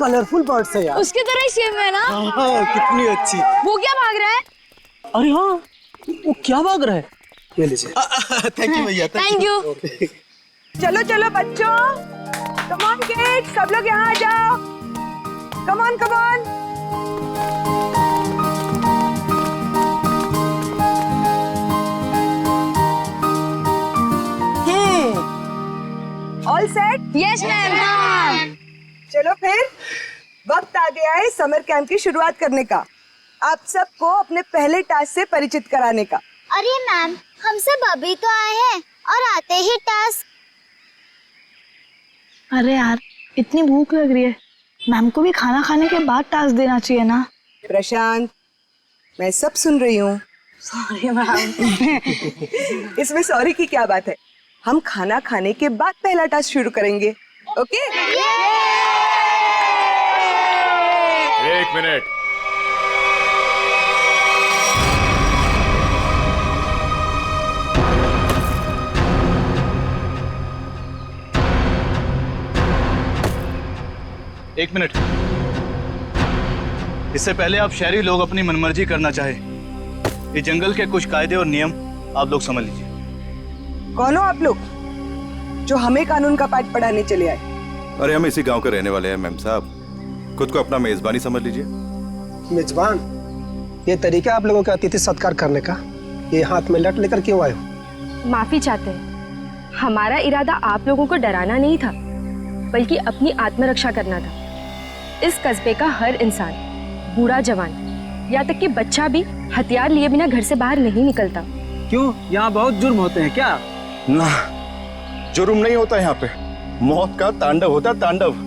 Colourful birds है यार। उसकी तरह ही सेम है ना? हाँ, कितनी अच्छी। वो क्या भाग रहा है? अरे हाँ, वो क्या भाग रहा है? ये लीजिए। थैंक यू भैया। Thank you. चलो चलो बच्चों, कम ऑन किड्स, सब लोग यहाँ आ जाओ। Come on come on. All set? Yes ma'am. चलो फिर वक्त आ गया है समर कैंप की शुरुआत करने का। आप सबको अपने पहले टास्क से परिचित कराने का। अरे मैम, हम सब अभी तो आए हैं और आते ही टास्क। अरे यार, इतनी भूख लग रही है, मैम को भी खाना खाने के बाद टास्क देना चाहिए ना। प्रशांत, मैं सब सुन रही हूँ। Sorry ma'am. इसमें सॉरी की क्या बात है? हम खाना खाने के बाद पहला टास्क शुरू करेंगे। ओके? एक मिनट। एक मिनट। इससे पहले आप शहरी लोग अपनी मनमर्जी करना चाहे, ये जंगल के कुछ कायदे और नियम आप लोग समझ लीजिए। कौन हो आप लोग जो हमें कानून का पाठ पढ़ाने चले आए? अरे हम इसी गांव के रहने वाले हैं मैम साहब, खुद को अपना मेजबानी समझ लीजिए। मेजबान, ये तरीका आप लोगों का अतिथि सत्कार करने का, ये हाथ में लट लेकर क्यों आए हो? माफी चाहते हैं, हमारा इरादा आप लोगों को डराना नहीं था, बल्कि अपनी आत्मरक्षा करना था। इस कस्बे का हर इंसान, बूढ़ा जवान, यहाँ तक कि बच्चा भी हथियार लिए बिना घर से बाहर नहीं निकलता। क्यों, यहाँ बहुत जुर्म होते हैं क्या? ना, जुर्म नहीं होता यहाँ पे, मौत का तांडव होता है, तांडव।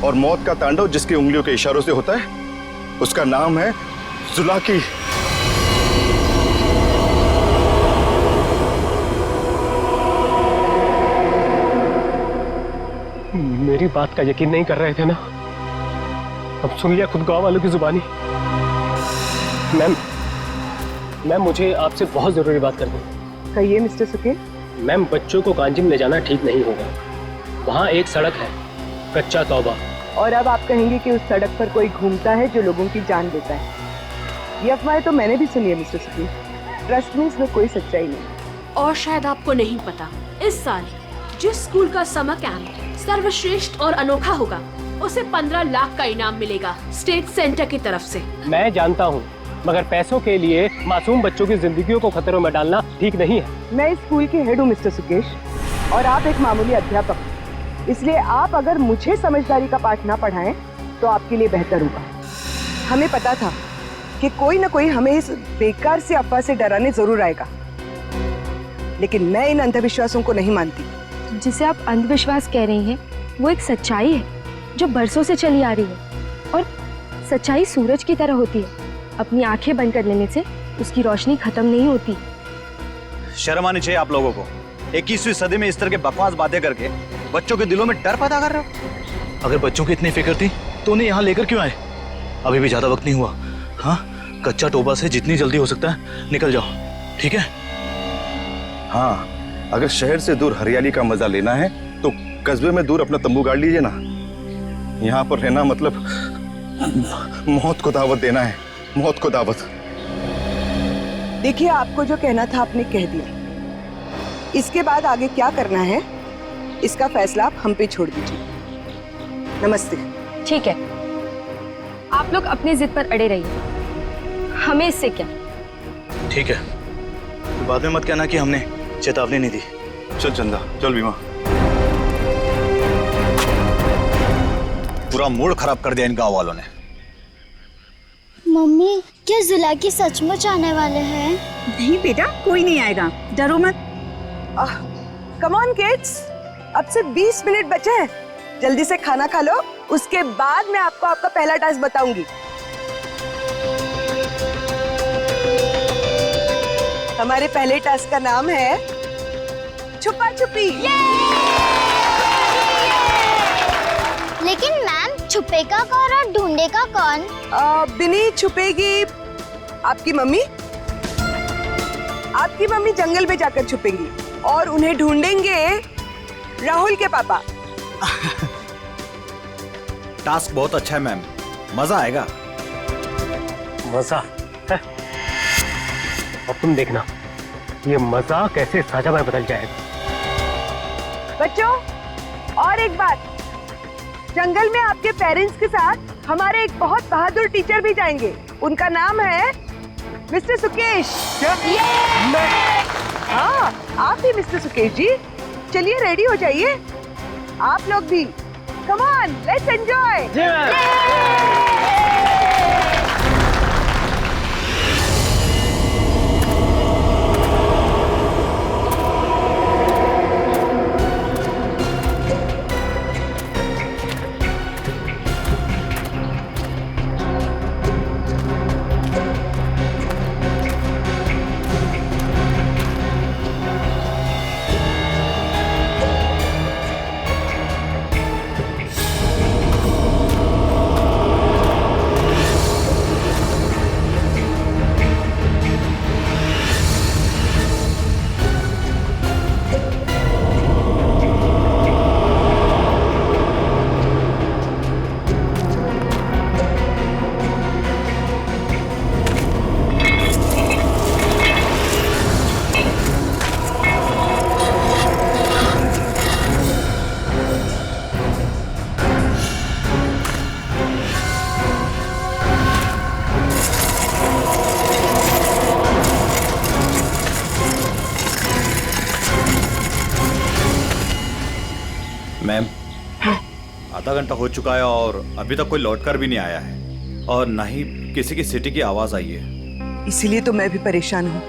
और मौत का तांडव जिसकी उंगलियों के इशारों से होता है, उसका नाम है जुलाकी। मेरी बात का यकीन नहीं कर रहे थे ना? अब सुन लिया खुद गांव वालों की जुबानी। मैम, मुझे आपसे बहुत जरूरी बात करनी है। कहिए मिस्टर सुके। मैम, बच्चों को कांजिम ले जाना ठीक नहीं होगा। वहाँ एक सड़क है, कच्चा तौबा। और अब आप कहेंगे कि उस सड़क पर कोई घूमता है जो लोगों की जान लेता है। ये अफवाह तो मैंने भी सुनी है मिस्टर सुके। ट्रस्ट में इसमें कोई सच्चाई नहीं। और शायद आपको नहीं पता, इस साल जिस स्कूल का समर कैंप सर्वश्रेष्ठ और अनोखा होगा, उसे 15 लाख का इनाम मिलेगा स्टेट सेंटर की तरफ से। मैं जानता हूँ, मगर पैसों के लिए मासूम बच्चों की जिंदगियों को खतरों में डालना ठीक नहीं है। मैं इस स्कूल की हेड हूँ मिस्टर सुकेश, और आप एक मामूली अध्यापक, इसलिए आप अगर मुझे समझदारी का पाठ ना पढ़ाएं तो आपके लिए बेहतर होगा। हमें पता था कि कोई ना कोई हमें इस बेकार से अफवाह से डराने जरूर आएगा, लेकिन मैं इन अंधविश्वासों को नहीं मानती। जिसे आप अंधविश्वास कह रही हैं, वो एक सच्चाई है जो बरसों से चली आ रही है। और सच्चाई सूरज की तरह होती है, अपनी आंखें बंद कर लेने से उसकी रोशनी खत्म नहीं होती। शर्म आनी चाहिए आप लोगों को। 21वीं सदी में इस तरह के बकवास बातें करके बच्चों के दिलों में डर पैदा कर रहे हो। अगर बच्चों की इतनी फिक्र थी तो उन्हें यहाँ लेकर क्यों आए? अभी भी ज्यादा वक्त नहीं हुआ। हाँ, कच्चा टोबा से जितनी जल्दी हो सकता है निकल जाओ, ठीक है? हाँ, अगर शहर से दूर हरियाली का मजा लेना है तो कस्बे में दूर अपना तंबू गाड़ लीजिए ना। यहाँ पर रहना मतलब मौत को दावत देना है, मौत को दावत। देखिए, आपको जो कहना था आपने कह दिया। इसके बाद आगे क्या करना है इसका फैसला आप हम पे छोड़ दीजिए। नमस्ते। ठीक है, आप लोग अपनी जिद पर अड़े रहिए, हमें इससे क्या। ठीक है, तो बाद में मत कहना कि हमने चेतावनी नहीं दी। चल चंदा, चल बीमा। पूरा मूड खराब कर दिया इन गांव वालों ने। मम्मी, क्या जुलाकी सचमुच आने वाले हैं? नहीं बेटा, कोई नहीं आएगा, डरो मत। कम ऑन किड्स, अब से 20 मिनट बचे हैं, जल्दी से खाना खा लो, उसके बाद मैं आपको आपका पहला टास्क बताऊंगी। हमारे पहले टास्क का नाम है छुपा छुपी। लेकिन मैम, छुपेगा कौन और ढूंढेगा कौन? बिनी छुपेगी आपकी मम्मी। आपकी मम्मी जंगल में जाकर छुपेंगी और उन्हें ढूंढेंगे राहुल के पापा। टास्क बहुत अच्छा है मैम, मजा आएगा। मजा है? अब तुम देखना ये मजा कैसे साजा में बदल जाएगा। बच्चों, और एक बात, जंगल में आपके पेरेंट्स के साथ हमारे एक बहुत बहादुर टीचर भी जाएंगे। उनका नाम है मिस्टर सुकेश। क्या? हाँ, आप भी मिस्टर सुकेश जी। चलिए रेडी हो जाइए, आप लोग भी। Come on, let's enjoy. Ma'am, आधा घंटा हो चुका है और अभी तक कोई लौटकर भी नहीं आया है और ना ही किसी की सिटी की आवाज आई है। इसीलिए तो मैं भी परेशान हूँ।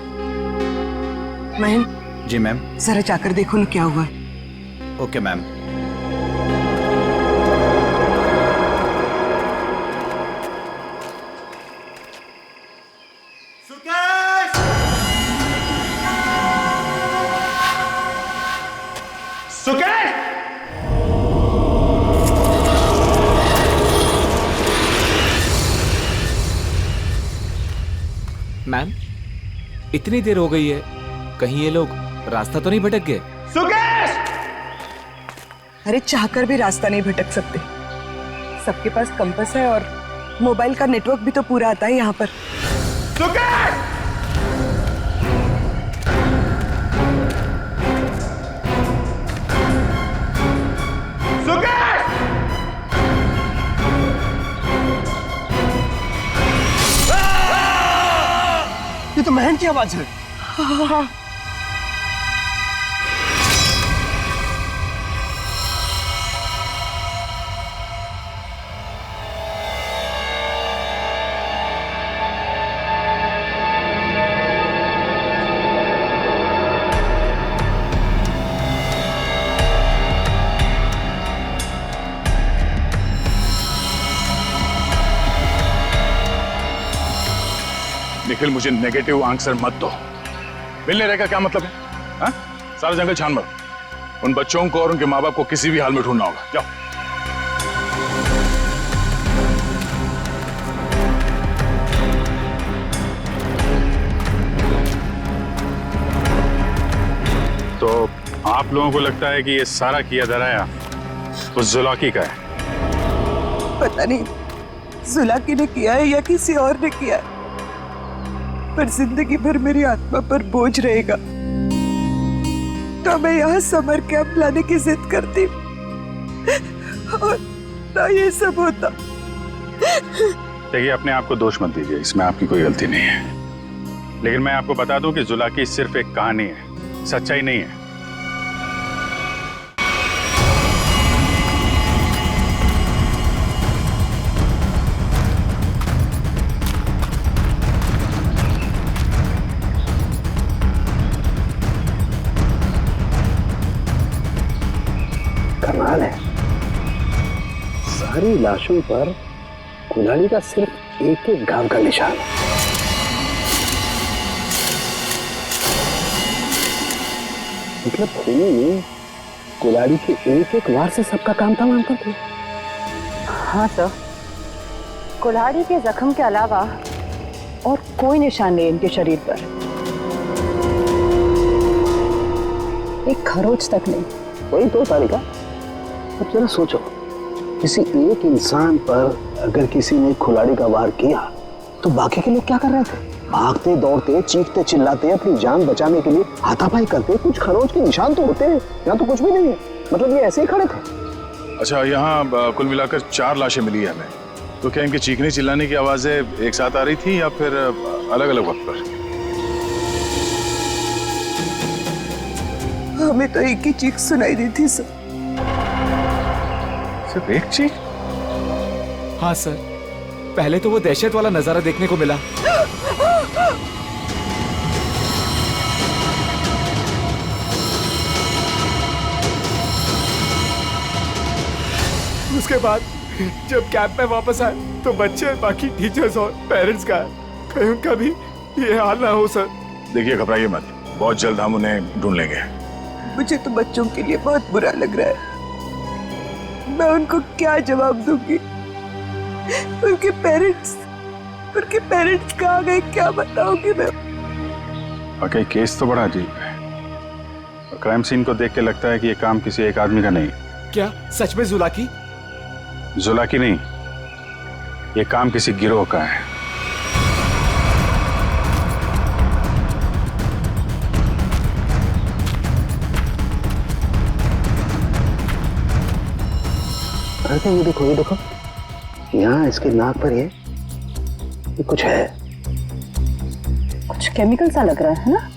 महन, जी मैम। जरा जाकर देखो ना क्या हुआ है। Okay ma'am. मैम, इतनी देर हो गई है, कहीं ये लोग रास्ता तो नहीं भटक गए? अरे चाहकर भी रास्ता नहीं भटक सकते। सबके पास कंपास है और मोबाइल का नेटवर्क भी तो पूरा आता है यहाँ पर। ये तो महन की आवाज है। हाँ। निखिल, मुझे नेगेटिव आंसर मत दो। मिलने रहने का क्या मतलब है? हा? सारा जंगल छान मारो। उन बच्चों को और उनके माँ बाप को किसी भी हाल में ढूंढना होगा। जाओ। तो आप लोगों को लगता है कि ये सारा किया धराया उस जुलाकी का है? पता नहीं जुलाकी ने किया है या किसी और ने किया है, पर जिंदगी भर मेरी आत्मा पर बोझ रहेगा। तो मैं यहाँ समर कैंप लाने की जिद करती और ना ये सब होता। देखिए, अपने आप को दोष मत दीजिए, इसमें आपकी कोई गलती नहीं है। लेकिन मैं आपको बता दूं कि जुलाकी सिर्फ एक कहानी है, सच्चाई नहीं है। कमाल है, सारी लाशों पर कुल्हाड़ी का सिर्फ एक एक घाव का निशान है। मतलब खूनी ने कुल्हाड़ी के एक एक वार से सबका काम तमाम कर दिया। हाँ सर, कुल्हाड़ी के जख्म के अलावा और कोई निशान नहीं इनके शरीर पर। एक खरोच तक नहीं। वही तो तारिका, अब जरा सोचो, किसी एक इंसान पर अगर किसी ने कुल्हाड़ी का वार किया तो बाकी के लोग क्या कर रहे थे? भागते दौड़ते चीखते चिल्लाते अपनी जान बचाने के लिए हाथापाई करते, कुछ खरोच के निशान तो होते हैं, यहाँ तो कुछ भी नहीं है। मतलब ये ऐसे ही खड़े थे। अच्छा, यहाँ कुल मिलाकर 4 लाशें मिली है हमें। तो क्या इनके चीखने चिल्लाने की आवाजें एक साथ आ रही थी या फिर अलग अलग वक्त पर? हमें तो एक ही चीख सुनाई दी थी सर। सिर्फ एक चीख? हाँ सर, पहले तो वो दहशत वाला नजारा देखने को मिला। उसके बाद जब कैंप में वापस आए तो बच्चे, बाकी टीचर्स और पेरेंट्स का कहीं उनका भी ये हाल ना हो सर। देखिए, घबराइए मत, बहुत जल्द हम उन्हें ढूंढ लेंगे। मुझे तो बच्चों के लिए बहुत बुरा लग रहा है। मैं उनको क्या जवाब दूंगी? उनके पेरेंट्स कहाँ गए, क्या बताऊंगी मैं? वाकई केस तो बड़ा अजीब है और क्राइम सीन को देख के लगता है कि ये काम किसी एक आदमी का नहीं। क्या सच में जुलाकी? जुलाकी नहीं, ये काम किसी गिरोह का है। अरे ये देखो, यहाँ इसके नाक पर ये कुछ है, कुछ केमिकल सा लग रहा है ना?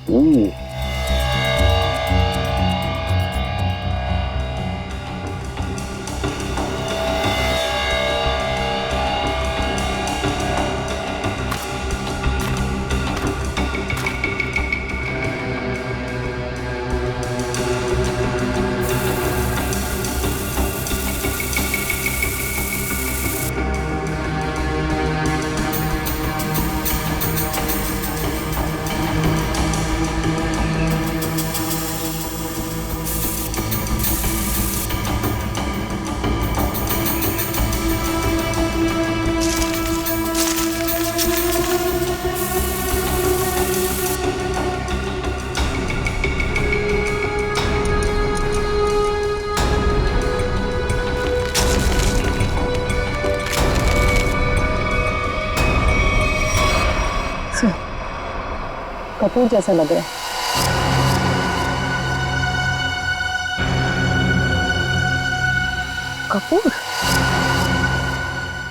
कपूर जैसा लग रहा है।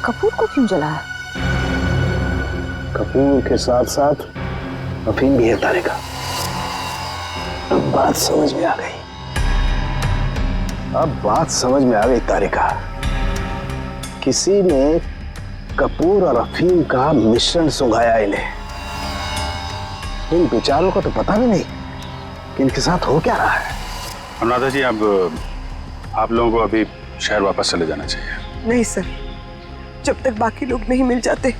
कपूर को क्यों जलाया? कपूर के साथ साथ अफीम भी है तारिका। अब बात समझ में आ गई तारिका। किसी ने कपूर और अफीम का मिश्रण सुंघाया इन्हें। इन बेचारों को तो पता भी नहीं कि इनके साथ हो क्या रहा है। अनुराधा जी, अब आप लोगों को अभी शहर वापस चले जाना चाहिए। नहीं सर, जब तक बाकी लोग नहीं मिल जाते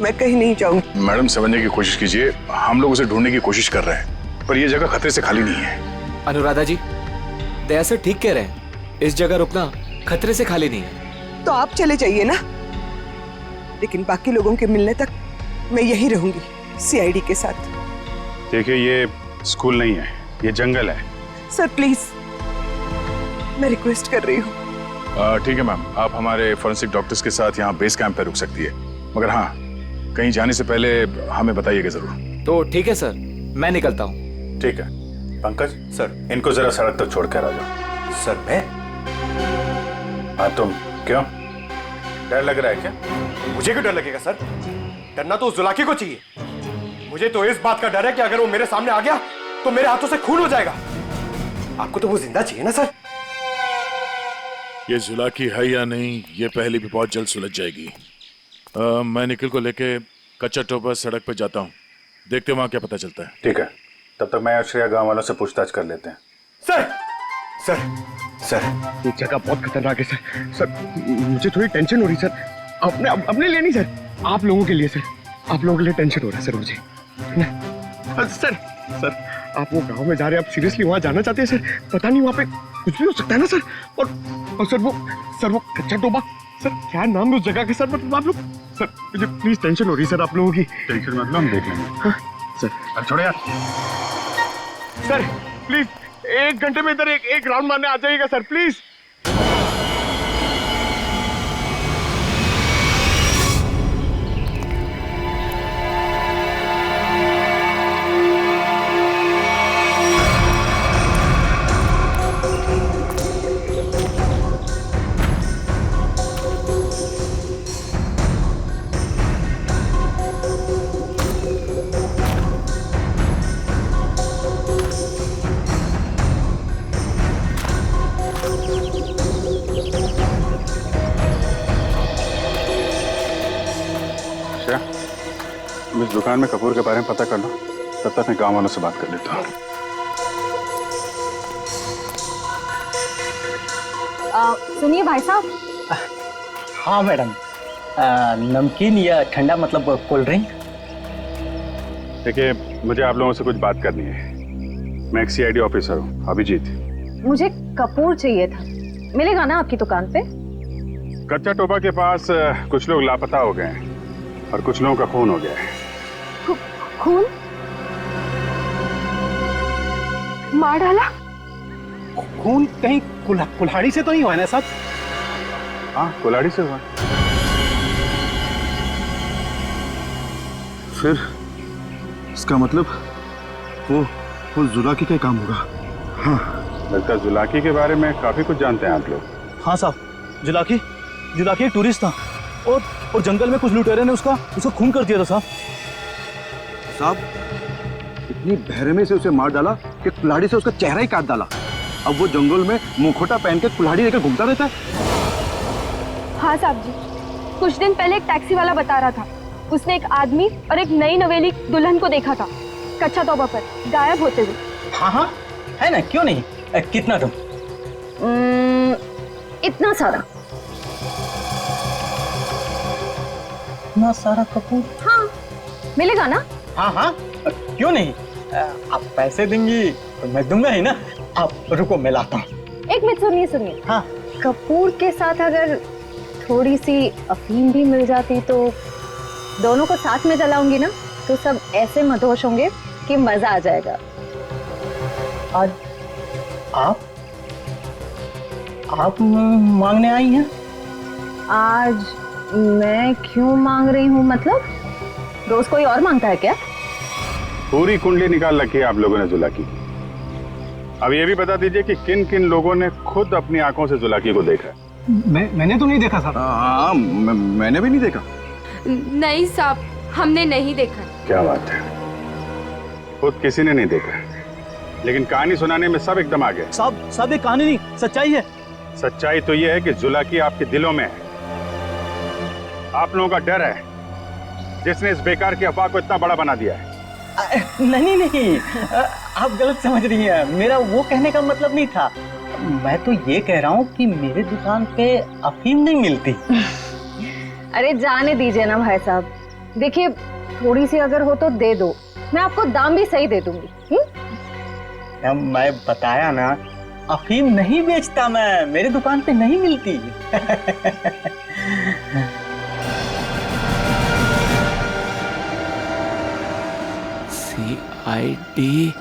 मैं कहीं नहीं जाऊंगी। मैडम, समझने की कोशिश कीजिए, हम लोग उसे ढूंढने की कोशिश कर रहे हैं, पर यह जगह खतरे से खाली नहीं है। अनुराधा जी, दया सर ठीक कह रहे हैं, इस जगह रुकना खतरे से खाली नहीं है। तो आप चले जाइए ना, लेकिन बाकी लोगों के मिलने तक मैं यहीं रहूंगी सीआईडी के साथ। देखिए, ये स्कूल नहीं है, ये जंगल है। सर प्लीज, मैं रिक्वेस्ट कर रही हूँ। ठीक है मैम, आप हमारे फॉरेंसिक डॉक्टर्स के साथ यहाँ बेस कैंप पे रुक सकती है, मगर हाँ, कहीं जाने से पहले हमें बताइएगा जरूर। तो ठीक है सर, मैं निकलता हूँ। ठीक है। पंकज सर, इनको जरा सड़क तक छोड़ कर आ जाओ। सर मैं? हाँ तुम, क्यों डर लग रहा है क्या? मुझे क्यों डर लगेगा सर? डरना तो उस जुलाकी को चाहिए। मुझे तो इस बात का डर है कि अगर वो मेरे सामने आ गया तो मेरे हाथों से खून हो जाएगा। आपको तो वो जिंदा चाहिए ना सर? ये जुलाकी है या नहीं, ये पहले भी बहुत जल्द सुलझ जाएगी। मैं निखिल को लेके कच्चा टोपा सड़क पे जाता हूँ, देखते वहां क्या पता चलता है। ठीक है, तब तक मैं और श्रेया गांव वालों से पूछताछ कर लेते हैं। सर सर सर, ये जगह बहुत खतरनाक है सर। सर मुझे थोड़ी टेंशन हो रही सर, अपने लिए नहीं सर, आप लोगों के लिए सर। आप लोगों के लिए टेंशन हो रहा है सर मुझे। सर सर, आप वो गांव में जा रहे हैं, आप सीरियसली वहां जाना चाहते हैं सर? पता नहीं, वहां पे कुछ भी हो सकता है ना सर। और सर वो कच्चा टोबा, सर क्या नाम है उस जगह का सर? मतलब आप लोग, सर मुझे प्लीज टेंशन हो रही है सर आप लोगों की। टेंशन मतलब हम देख लेंगे। हाँ, सर अब छोड़ो यार। सर प्लीज 1 घंटे में इधर एक राउंड मारने आ जाइएगा सर प्लीज। तुम इस दुकान में कपूर के बारे में पता कर लो, तब तक मैं गांव वालों से बात कर लेता हूँ। सुनिए भाई साहब। हाँ मैडम, नमकीन या ठंडा मतलब कोल्ड ड्रिंक। देखिए, मुझे आप लोगों से कुछ बात करनी है। मैं एक CID ऑफिसर हूँ, अभिजीत। मुझे कपूर चाहिए था, मिलेगा ना आपकी दुकान पे? कच्चा टोबा के पास कुछ लोग लापता हो गए हैं और कुछ लोगों का खून हो गया है। खून? मार डाला? खून कहीं कुल्हाड़ी से तो नहीं हुआ ना साहब? हाँ, कुल्हाड़ी से हुआ। फिर इसका मतलब वो जुलाकी का काम होगा। हाँ, लगता है जुलाकी के बारे में काफी कुछ जानते हैं आप लोग। हाँ साहब, जुलाकी एक टूरिस्ट था और जंगल में कुछ लुटेरे ने उसका खून कर दिया था साहब, इतनी बहरमे से उसे मार डाला कि कुल्हाड़ी से उसका चेहरा ही काट डाला। अब वो जंगल में मुखोटा पहन के कुल्हाड़ी लेकर घूमता रहता है। हाँ साहब जी, कुछ दिन पहले एक टैक्सी वाला बता रहा था, उसने एक आदमी और एक नई नवेली दुल्हन को देखा था कच्चा तोबा पर गायब होते हुए। हाँ, है ना, क्यों नहीं। कितना तुम? इतना सारा। इतना सारा कपूर? हाँ, मिलेगा ना? हाँ, क्यों नहीं। आप पैसे देंगी तो मैं दूंगा ही ना। आप रुको, मैं लाता हूँ। एक मिनट, सुनिए। हाँ, कपूर के साथ अगर थोड़ी सी अफीम भी मिल जाती तो दोनों को साथ में जलाऊंगी ना, तो सब ऐसे मदहोश होंगे कि मजा आ जाएगा। आज आप मांगने आई हैं? आज मैं क्यों मांग रही हूँ मतलब? रोज कोई और मांगता है क्या? पूरी कुंडली निकाल रखी है आप लोगों ने जुलाकी। अब ये भी बता दीजिए कि किन किन लोगों ने खुद अपनी आंखों से जुलाकी को देखा। मैंने तो नहीं देखा साहब। हाँ, मैंने भी नहीं देखा। नहीं साहब, हमने नहीं देखा। क्या बात है, खुद किसी ने नहीं देखा, लेकिन कहानी सुनाने में सब एकदम आ गए। साहब ये कहानी नहीं, सच्चाई है। सच्चाई तो ये है कि जुलाकी आपके दिलों में है। आप लोगों का डर है जिसने इस बेकार की अफवाह को इतना बड़ा बना दिया है। नहीं, आप गलत समझ रही हैं। मेरा वो कहने का मतलब नहीं था। मैं तो ये कह रहा हूँ कि मेरे दुकान पे अफीम नहीं मिलती। अरे जाने दीजिए ना भाई साहब, देखिए थोड़ी सी अगर हो तो दे दो, मैं आपको दाम भी सही दे दूंगी। मैं बताया ना, अफीम नहीं बेचता मैं, मेरे दुकान पे नहीं मिलती। CID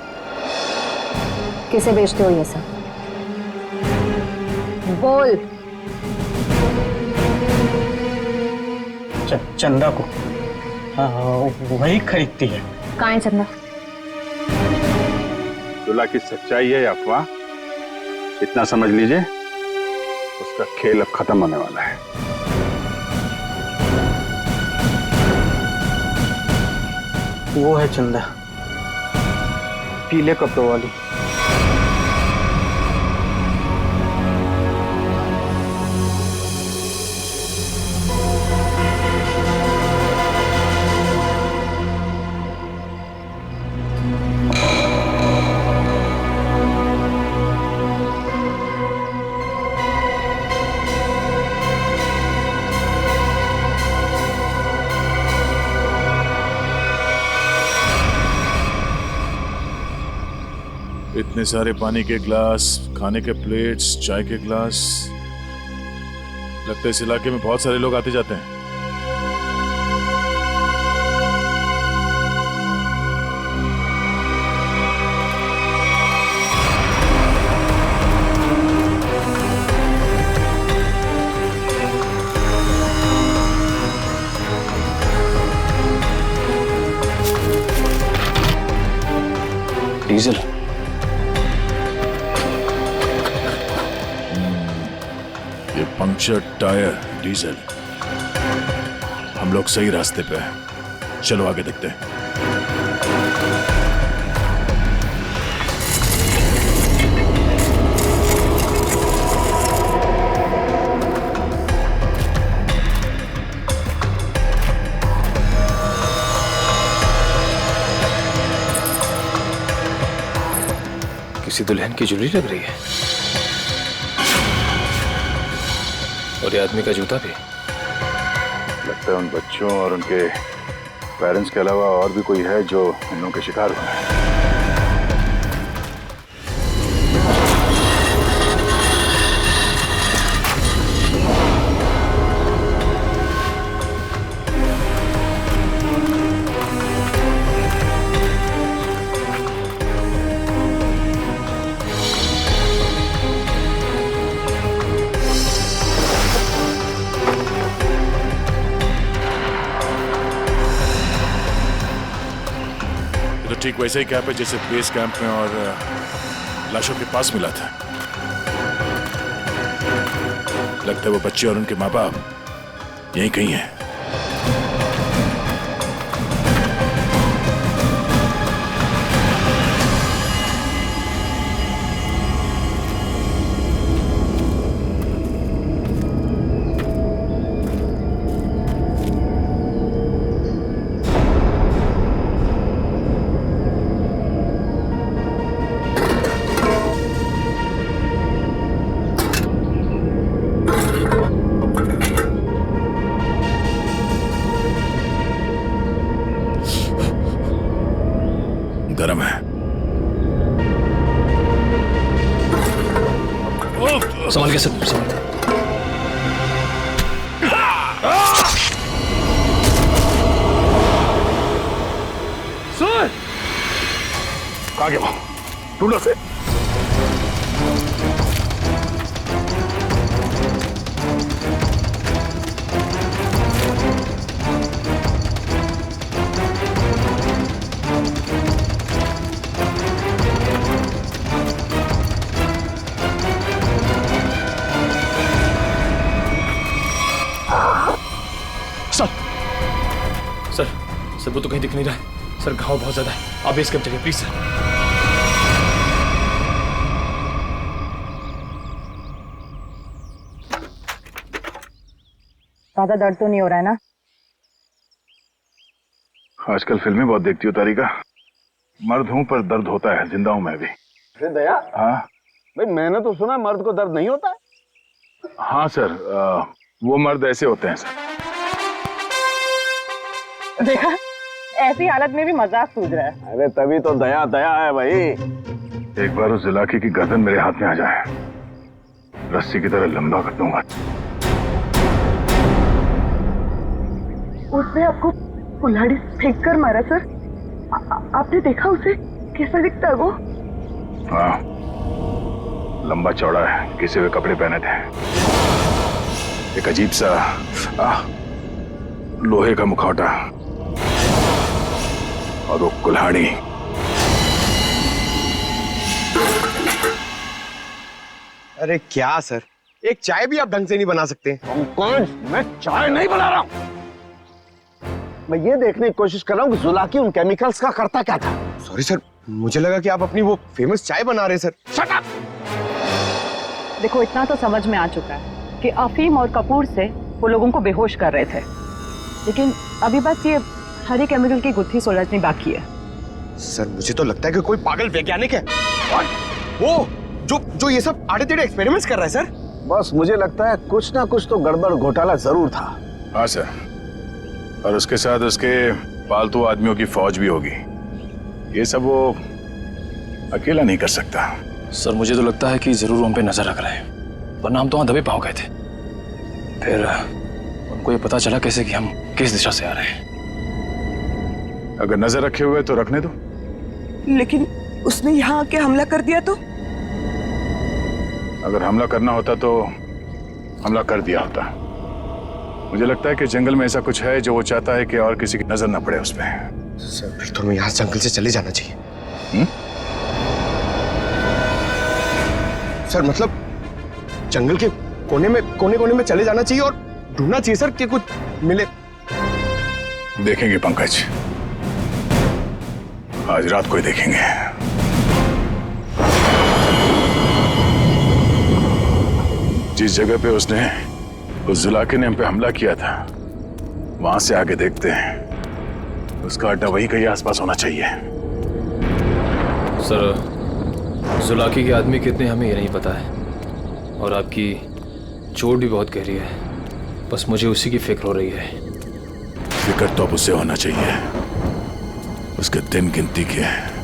किसे बेचते हो ये सब? बोल। चंदा को। हाँ, वही खरीदती है। कहाँ है चंदा? जुलाकी सच्चाई है या अफवाह, इतना समझ लीजिए, उसका खेल अब खत्म होने वाला है। वो है चंदा, पीले कपड़ों वाली। इतने सारे पानी के ग्लास, खाने के प्लेट्स, चाय के ग्लास। लगता है इस इलाके में बहुत सारे लोग आते जाते हैं। डीजल। ये पंक्चर टायर, डीजल। हम लोग सही रास्ते पे हैं। चलो आगे देखते हैं। किसी दुल्हन की ज्वेलरी लग रही है। और ये आदमी का जूता भी। लगता है उन बच्चों और उनके पेरेंट्स के अलावा और भी कोई है जो इन लोगों के शिकार हुए हैं। ठीक वैसे ही कैंप है जैसे बेस कैंप में और लाशों के पास मिला था। लगता है वो बच्चे और उनके माँ बाप यहीं कहीं हैं। गरम है। संभाल के सर, संभाल। सर कहाँ गया? ढूंढो से। सर वो तो कहीं दिख नहीं रहा है। सर घाव बहुत ज्यादा है। आप बेस कैंप चलिए प्लीज सर। ज्यादा दर्द तो नहीं हो रहा है ना? आजकल फिल्में बहुत देखती हो तारिका। मर्द हूं पर दर्द होता है। जिंदा हूं मैं भी। दया, हाँ भाई मैंने तो सुना मर्द को दर्द नहीं होता है। हाँ सर, वो मर्द ऐसे होते हैं सर। देखा, ऐसी हालत में भी मजाक सूझ रहा है। अरे तभी तो दया दया है भाई। एक बार उस जुलाकी की गर्दन मेरे हाथ में आ जाए, रस्सी की तरह लंबा कर दूंगा। उसने आपको कुल्हाड़ी फेंक कर मारा सर? आपने देखा उसे? कैसा दिखता है वो? हाँ, लंबा चौड़ा है, घिसे हुए कपड़े पहने थे, एक अजीब सा लोहे का मुखौटा और वो कुल्हाड़ी। अरे क्या सर, एक चाय भी आप ढंग से नहीं बना सकते? कौन? मैं चाय नहीं बना रहा हूं। मैं ये देखने की कोशिश कर रहा हूं कि जुलाकी उन केमिकल्स का करता क्या था। सॉरी सर, मुझे लगा कि आप अपनी वो फेमस चाय बना रहे सर। Shut up! देखो, इतना तो समझ में आ चुका है कि अफीम और कपूर से वो लोगों को बेहोश कर रहे थे, लेकिन अभी बस ये हरे केमिकल की गुत्थी सुलझनी बाकी है। सर मुझे तो लगता है कि कोई पागल वैज्ञानिक है और वो जो ये सब आड़े टेढ़े एक्सपेरिमेंट्स कर रहा है सर। बस मुझे लगता है कुछ ना कुछ तो गड़बड़ घोटाला जरूर था। हाँ सर, और उसके साथ उसके पालतू आदमियों की फौज भी होगी। ये सब वो अकेला नहीं कर सकता। सर मुझे तो लगता है कि जरूर उन पे नजर रख रहे हैं, वरना हम तो वहां दबे पांव गए थे। फिर उनको ये पता चला कैसे कि हम किस दिशा से आ रहे हैं। अगर नजर रखे हुए तो रखने दो। लेकिन उसने यहाँ आके हमला कर दिया तो? अगर हमला करना होता तो हमला कर दिया होता। मुझे लगता है कि जंगल में ऐसा कुछ है जो वो चाहता है कि और किसी की नजर न पड़े उस पर। सर फिर तो हमें यहाँ जंगल से चले जाना चाहिए। सर मतलब जंगल के कोने में चले जाना चाहिए और ढूंढना चाहिए सर कि कुछ मिले। देखेंगे पंकज, आज रात को ही देखेंगे। जिस जगह पे उसने उस जुलाकी ने हम पे हमला किया था, वहां से आगे देखते हैं। उसका अड्डा वही कहीं आसपास होना चाहिए। सर जुलाकी के आदमी कितने हमें ये नहीं पता है, और आपकी चोट भी बहुत गहरी है। बस मुझे उसी की फिक्र हो रही है। फिक्र तो अब उसे होना चाहिए, उसके दिन गिनती के हैं।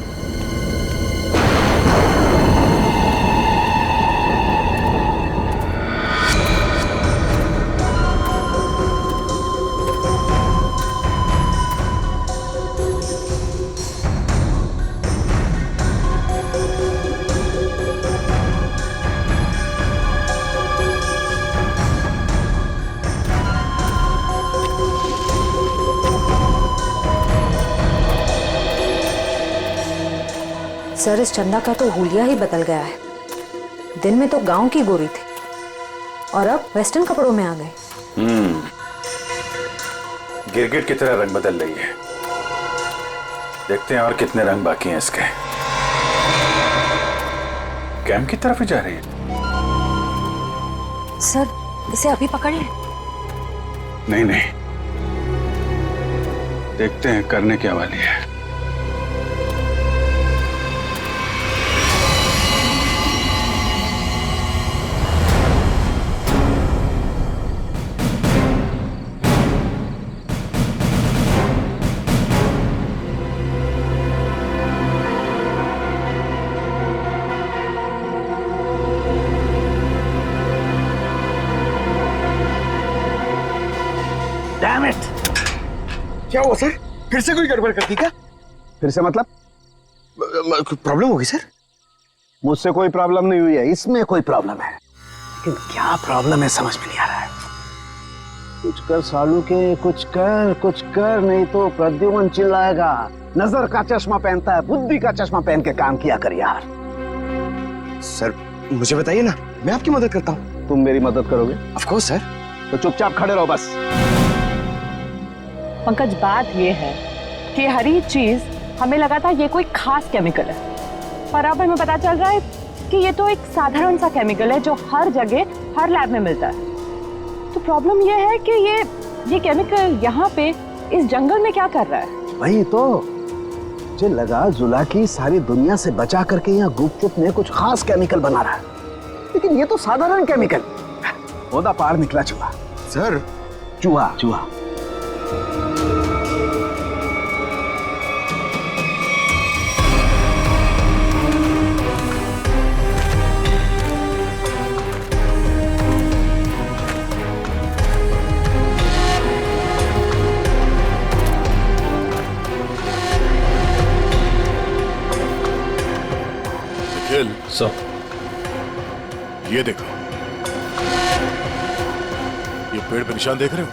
सर, इस चंदा का तो हुलिया ही बदल गया है। दिन में तो गांव की गोरी थी और अब वेस्टर्न कपड़ों में आ गए। गिरगिट की तरह रंग बदल रही है। देखते हैं और कितने रंग बाकी हैं इसके। कैंप की तरफ ही जा रही है। सर, इसे अभी पकड़ लें। नहीं नहीं, देखते हैं करने क्या वाली है। Damn it! क्या हुआ सर? फिर से कोई गड़बड़ कर दी क्या? फिर से मतलब? प्रॉब्लम होगी सर? मुझसे कोई प्रॉब्लम नहीं हुई है, इसमें कोई प्रॉब्लम है। लेकिन क्या प्रॉब्लम है समझ में नहीं आ रहा है। कुछ कर सालू के, कुछ कर नहीं तो प्रद्युमन चिल्लाएगा। नजर का चश्मा पहनता है, बुद्धि का चश्मा पहन के काम किया कर यार। सर मुझे बताइए ना, मैं आपकी मदद करता हूँ। तुम मेरी मदद करोगे? Of course sir. तो चुपचाप खड़े रहो बस। पंकज, बात ये है कि हर एक चीज हमें लगा था ये कोई खास केमिकल है, पर अब हमें पता चल रहा है कि ये तो एक साधारण सा केमिकल है जो हर जगह हर लैब में मिलता है। तो प्रॉब्लम ये है कि ये केमिकल यहाँ पे इस जंगल में क्या कर रहा है? वही तो मुझे लगा जुलाकी सारी दुनिया से बचा करके यहाँ गुपचुप में कुछ खास केमिकल बना रहा है, लेकिन ये तो साधारण केमिकल। ओदा पार निकला चूहा। सर चूहा। सो ये देखो, ये पेड़ पे निशान देख रहे हो?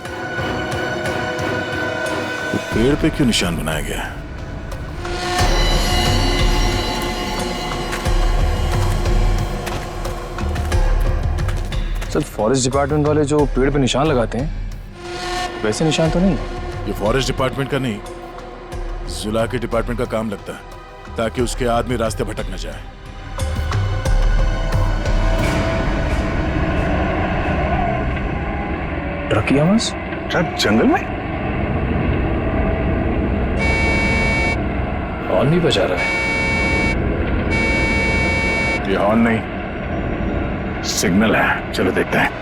तो पेड़ पे क्यों निशान बनाया गया है? सर, फॉरेस्ट डिपार्टमेंट वाले जो पेड़ पे निशान लगाते हैं वैसे निशान तो नहीं है। ये फॉरेस्ट डिपार्टमेंट का नहीं, जुला के डिपार्टमेंट का काम लगता है, ताकि उसके आदमी रास्ते भटक न जाए। ट्रक की आवाज? ट्रक जंगल में? हॉर्न भी बजा रहा है। ये हॉर्न नहीं, सिग्नल है। चलो देखते हैं।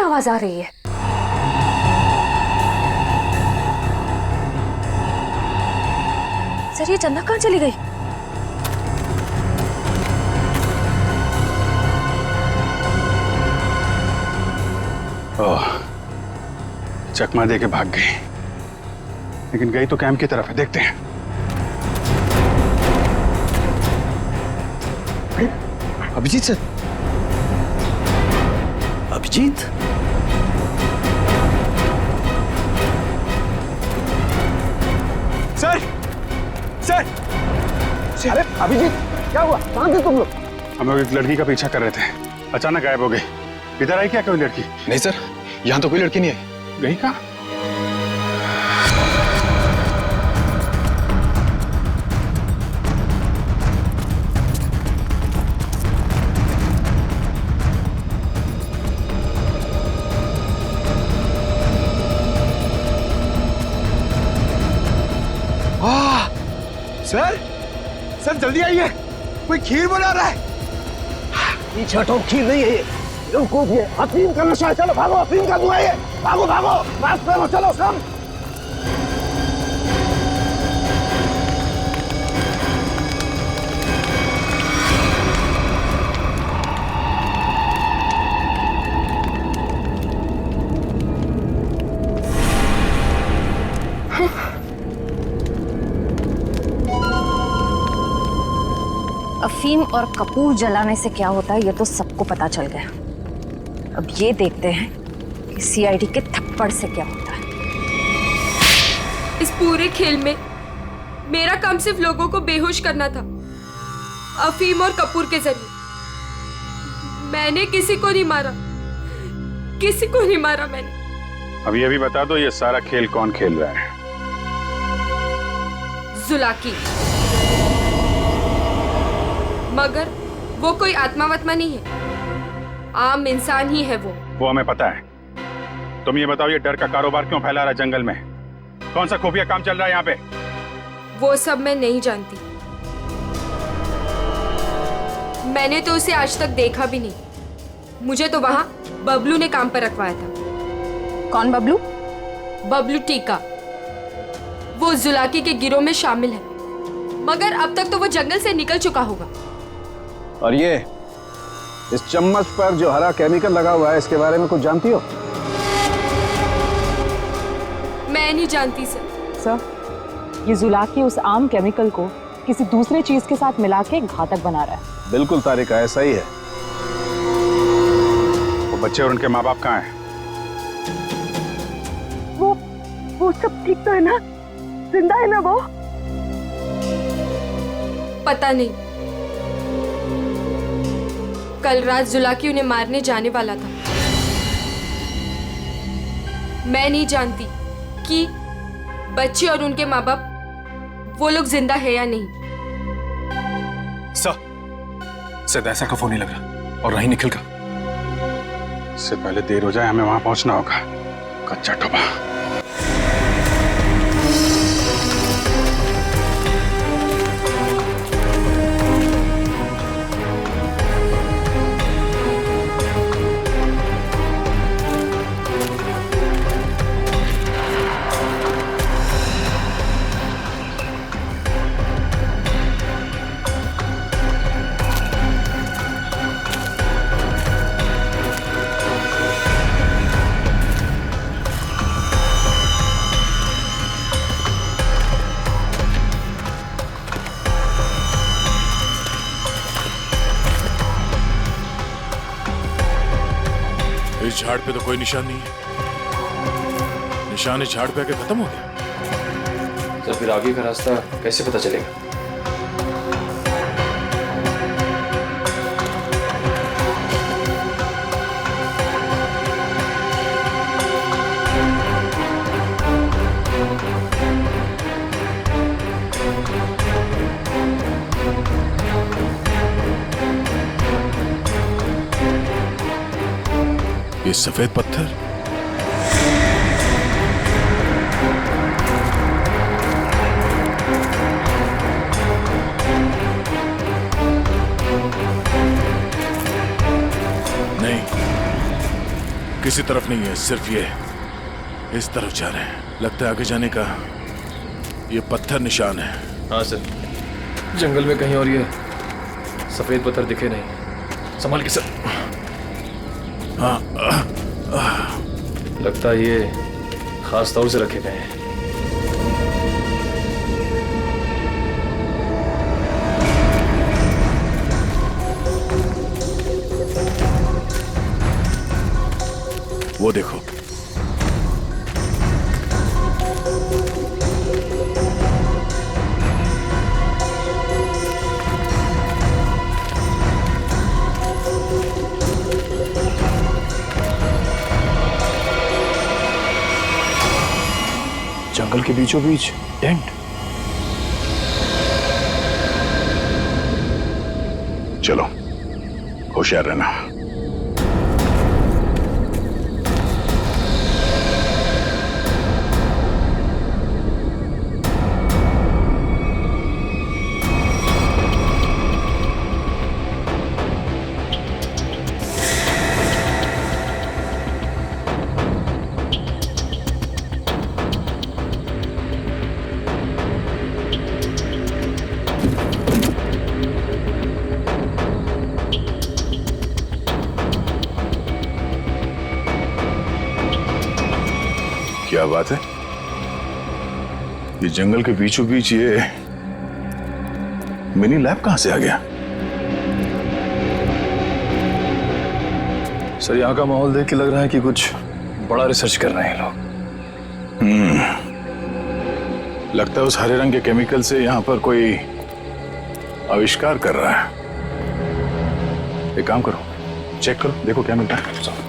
आवाज आ रही है? सर, ये चंदा कहाँ चली गई? ओह, चकमा दे के भाग गई, लेकिन गई तो कैंप की तरफ है, देखते हैं। Abhijit sir, Abhijit? Sir, sir, अरे अभिजीत, क्या हुआ? कहाँ थे तुम लोग? हम लोग एक लड़की का पीछा कर रहे थे, अचानक गायब हो गई। इधर आई क्या कोई लड़की? नहीं सर, यहाँ तो कोई लड़की नहीं आई। गई कहाँ? सर, सर जल्दी आइए, कोई खीर बना रहा है। पीछे हटो, खीर नहीं है ये, बेवकूफ ये, अफीम का नशा है। चलो भागो, अफीम का धुआं है, भागो भागो, मास्क पहनो, चलो सब। अफीम और कपूर जलाने से क्या होता है ये तो सबको पता चल गया। अब ये देखते हैं कि सीआईडी के थप्पड़ से क्या होता है। इस पूरे खेल में मेरा काम सिर्फ लोगों को बेहोश करना था, अफीम और कपूर के जरिए। मैंने किसी को नहीं मारा, किसी को नहीं मारा मैंने। अब ये भी बता दो, ये सारा खेल कौन खेल रहा है? जुलाकी। मगर वो कोई आत्मा वत्मा नहीं है, आम इंसान ही है वो हमें पता है। तुम ये बताओ, ये डर का कारोबार क्यों फैला रहा है जंगल में? कौन सा खुफिया काम चल रहा है यहाँ पे? वो सब मैं नहीं जानती, मैंने तो उसे आज तक देखा भी नहीं। मुझे तो वहां बबलू ने काम पर रखवाया था। कौन बबलू? बबलू टीका। वो जुलाकी के गिरोह में शामिल है, मगर अब तक तो वो जंगल से निकल चुका होगा। और ये इस चम्मच पर जो हरा केमिकल लगा हुआ है, इसके बारे में कुछ जानती हो? मैं नहीं जानती सर। सर, ये जुलाकी उस आम केमिकल को किसी दूसरे चीज के साथ मिला के घातक बना रहा है। बिल्कुल तारिका, ऐसा ही है। वो बच्चे और उनके माँ बाप कहाँ हैं? वो सब ठीक तो है ना? जिंदा है ना वो? पता नहीं, कल रात जुलाकी उन्हें मारने जाने वाला था। मैं नहीं जानती कि बच्चे और उनके माँ बाप वो लोग जिंदा है या नहीं। शायद ऐसा का फोन नहीं लग रहा, और नहीं निखिल का। इससे पहले देर हो जाए, हमें वहां पहुंचना होगा। कच्चा टोबा। इस झाड़ पे तो कोई निशान नहीं है। निशान इस झाड़ पे आके खत्म हो गया। तो फिर आगे का रास्ता कैसे पता चलेगा? ये सफेद पत्थर, नहीं, किसी इसी तरफ नहीं है, सिर्फ ये इस तरफ जा रहे हैं। लगता है आगे जाने का ये पत्थर निशान है। हाँ सर, जंगल में कहीं और ये सफेद पत्थर दिखे नहीं। संभाल के सर। लगता है ये खास तौर से रखे गए हैं। वो देखो, जंगल के बीचों बीच टेंट। चलो, होशियार रहना। क्या बात है, ये जंगल के बीचों बीच ये मिनी लैब कहां से आ गया? सर, यहाँ का माहौल देख के लग रहा है कि कुछ बड़ा रिसर्च कर रहे हैं लोग। लगता है उस हरे रंग के केमिकल से यहाँ पर कोई आविष्कार कर रहा है। एक काम करो, चेक करो, देखो क्या मिलता है। सर,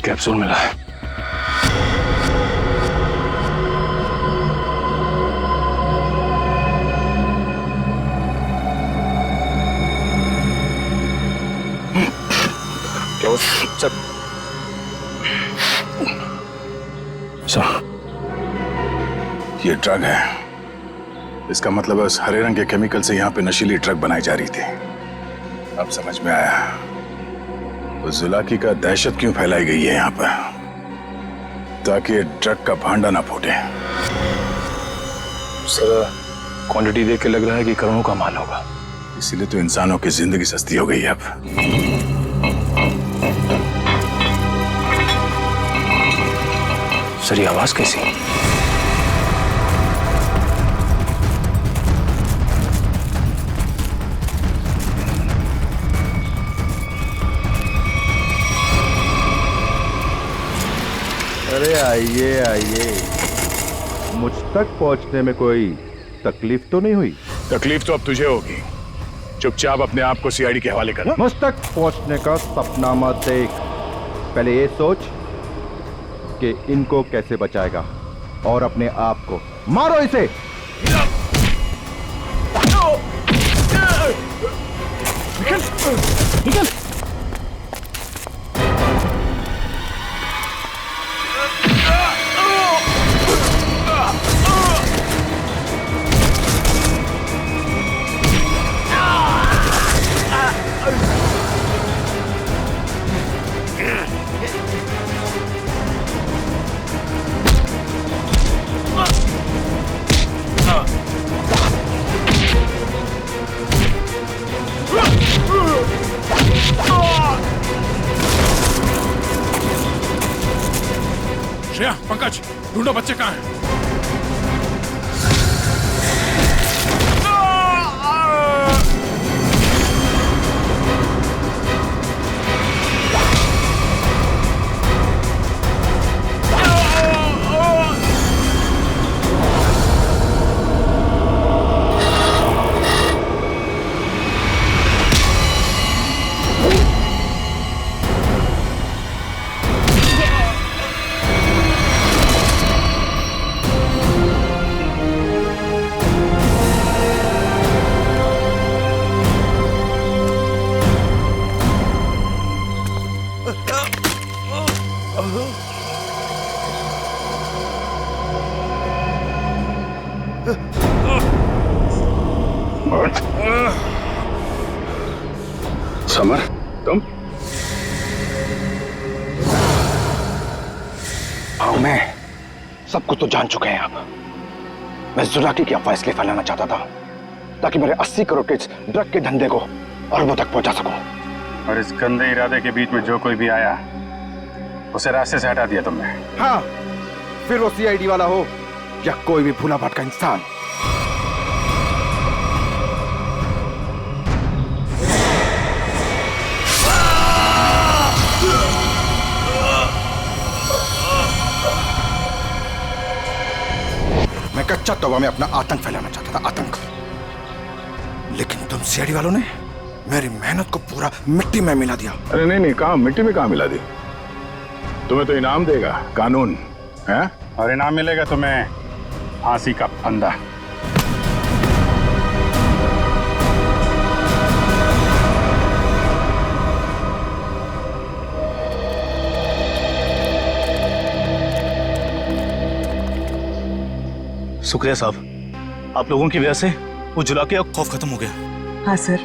कैप्सूल मिला है। क्या वो सर? ये ड्रग है। इसका मतलब है उस हरे रंग के केमिकल से यहाँ पे नशीली ड्रग बनाई जा रही थी। अब समझ में आया तो जुलाकी का दहशत क्यों फैलाई गई है यहाँ पर, ताकि ड्रग का भांडा ना फूटे। सर, क्वांटिटी देख के लग रहा है कि करोड़ों का माल होगा। इसीलिए तो इंसानों की जिंदगी सस्ती हो गई है अब। सर, ये आवाज कैसी? अरे आइए आइए, मुझ तक पहुंचने में कोई तकलीफ तो नहीं हुई? तकलीफ तो अब तुझे होगी। चुपचाप अपने आप को सीआईडी के हवाले कर। मुझ तक पहुंचने का सपना मत देख, पहले ये सोच कि इनको कैसे बचाएगा और अपने आप को। मारो इसे। निकल निकल। श्रेया, पंकज, ढूंढो बच्चे कहाँ हैं। अमर, तुम? हाँ, मैं सब कुछ तो जान चुके हैं आप। मैं जुलाकी की अफवाह इसलिए फैलाना चाहता था ताकि मेरे 80 करोड़ के इस ड्रग के धंधे को अरबों तक पहुंचा सकूं। और इस गंदे इरादे के बीच में जो कोई भी आया उसे रास्ते से हटा दिया तुमने। हाँ, फिर वो सीआईडी वाला हो या कोई भी भूला भटका इंसान। मैं कच्चा तवा में अपना आतंक फैलाना चाहता था, आतंक। लेकिन तुम सीआईडी वालों ने मेरी मेहनत को पूरा मिट्टी में मिला दिया। अरे नहीं, कहाँ मिट्टी में कहाँ मिला दी? तुम्हें तो इनाम देगा कानून, है? और इनाम मिलेगा तुम्हें फांसी का फंदा। शुक्रिया साहब, आप लोगों की वजह से वो जुलाकी का खौफ खत्म हो गया। हाँ सर,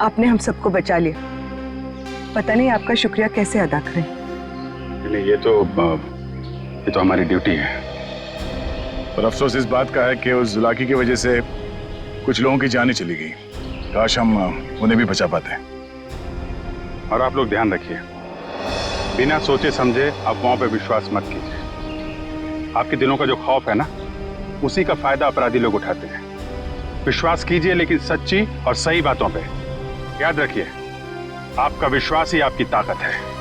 आपने हम सबको बचा लिया। पता नहीं आपका शुक्रिया कैसे अदा करें। ये तो हमारी ड्यूटी है। और अफसोस इस बात का है कि उस जुलाकी की वजह से कुछ लोगों की जान ही चली गई। काश हम उन्हें भी बचा पाते। और आप लोग ध्यान रखिए, बिना सोचे समझे अफवाहों पे विश्वास मत कीजिए। आपके दिलों का जो खौफ है ना, उसी का फायदा अपराधी लोग उठाते हैं। विश्वास कीजिए लेकिन सच्ची और सही बातों पे। याद रखिए, आपका विश्वास ही आपकी ताकत है।